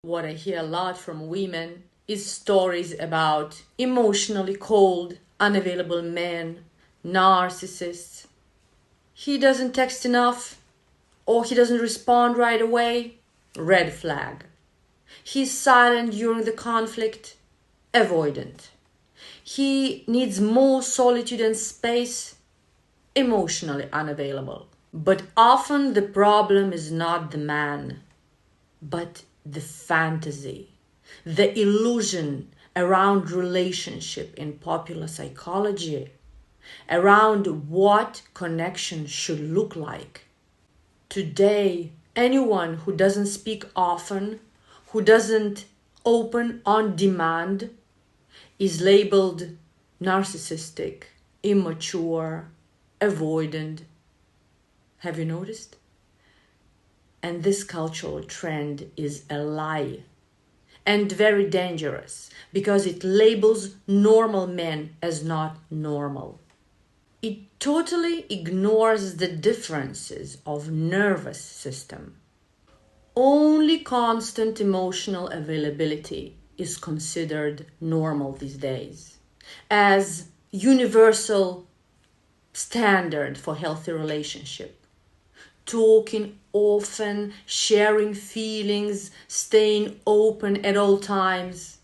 What I hear a lot from women is stories about emotionally cold, unavailable men, narcissists. He doesn't text enough, or he doesn't respond right away. Red flag. He's silent during the conflict. Avoidant. He needs more solitude and space. Emotionally unavailable. But often the problem is not the man, but the fantasy, the illusion around relationship in popular psychology, around what connection should look like. Today, anyone who doesn't speak often, who doesn't open on demand, is labeled narcissistic, immature, avoidant. Have you noticed? And this cultural trend is a lie and very dangerous because it labels normal men as not normal. It totally ignores the differences of nervous system. Only constant emotional availability is considered normal these days as universal standard for healthy relationship. Talking often, sharing feelings, staying open at all times.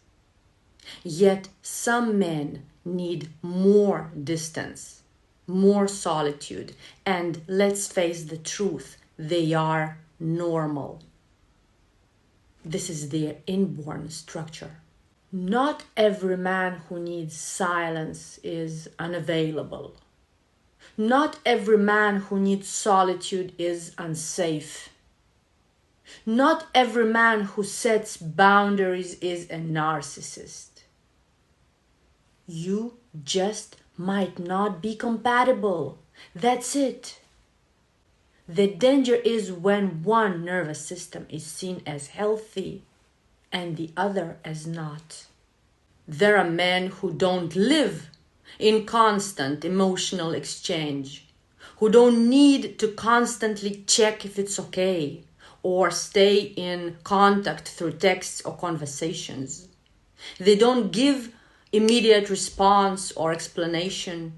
Yet some men need more distance, more solitude, and let's face the truth, they are normal. This is their inborn structure. Not every man who needs silence is unavailable. Not every man who needs solitude is unsafe. Not every man who sets boundaries is a narcissist. You just might not be compatible. That's it. The danger is when one nervous system is seen as healthy and the other as not. There are men who don't live in constant emotional exchange, who don't need to constantly check if it's okay or stay in contact through texts or conversations. They don't give immediate response or explanation,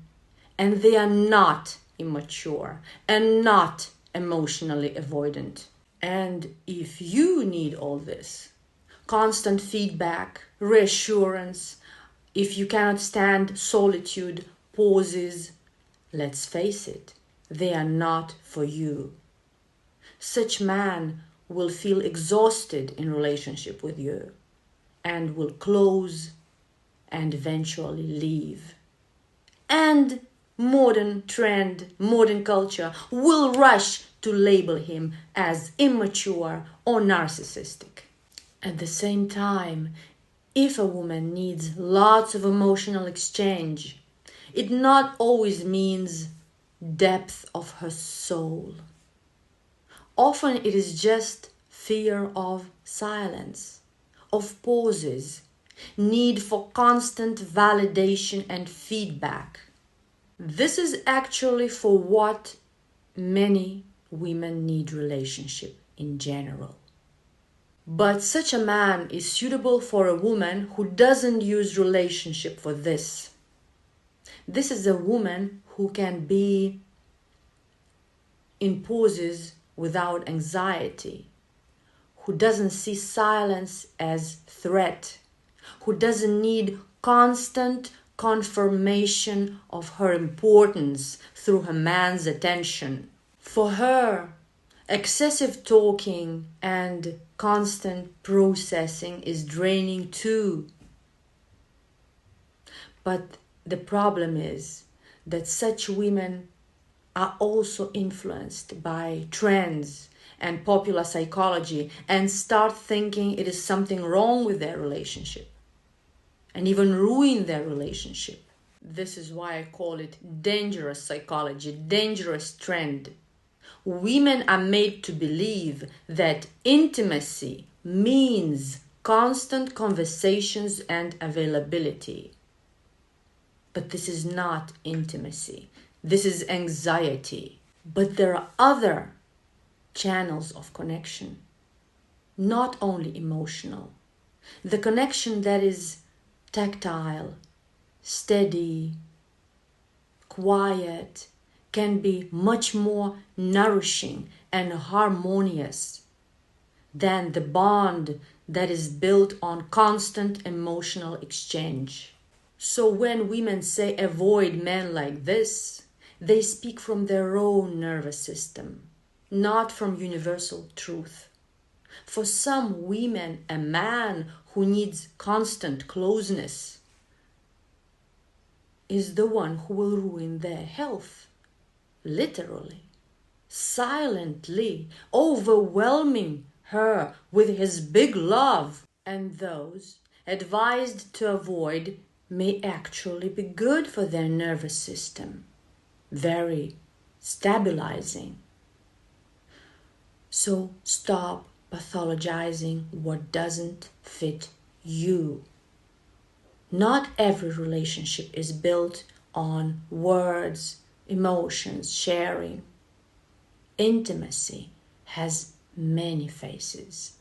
and they are not immature and not emotionally avoidant. And if you need all this, constant feedback, reassurance, if you cannot stand solitude, pauses, let's face it, they are not for you. Such man will feel exhausted in relationship with you and will close and eventually leave. And modern trend, modern culture will rush to label him as immature or narcissistic. At the same time, if a woman needs lots of emotional exchange, it not always means depth of her soul. Often it is just fear of silence, of pauses, need for constant validation and feedback. This is actually for what many women need relationship in general. But such a man is suitable for a woman who doesn't use relationship for this. This is a woman who can be in pauses without anxiety, who doesn't see silence as threat, who doesn't need constant confirmation of her importance through her man's attention. For her, excessive talking and constant processing is draining too. But the problem is that such women are also influenced by trends and popular psychology and start thinking it is something wrong with their relationship and even ruin their relationship. This is why I call it dangerous psychology, dangerous trend. Women are made to believe that intimacy means constant conversations and availability. But this is not intimacy. This is anxiety. But there are other channels of connection. not only emotional. The connection that is tactile, steady, quiet, can be much more nourishing and harmonious than the bond that is built on constant emotional exchange. So when women say avoid men like this, they speak from their own nervous system, not from universal truth. For some women, a man who needs constant closeness is the one who will ruin their health, literally, silently, overwhelming her with his big love. And those advised to avoid may actually be good for their nervous system, very stabilizing. So stop pathologizing what doesn't fit you. Not every relationship is built on words, emotions, sharing. Intimacy has many faces.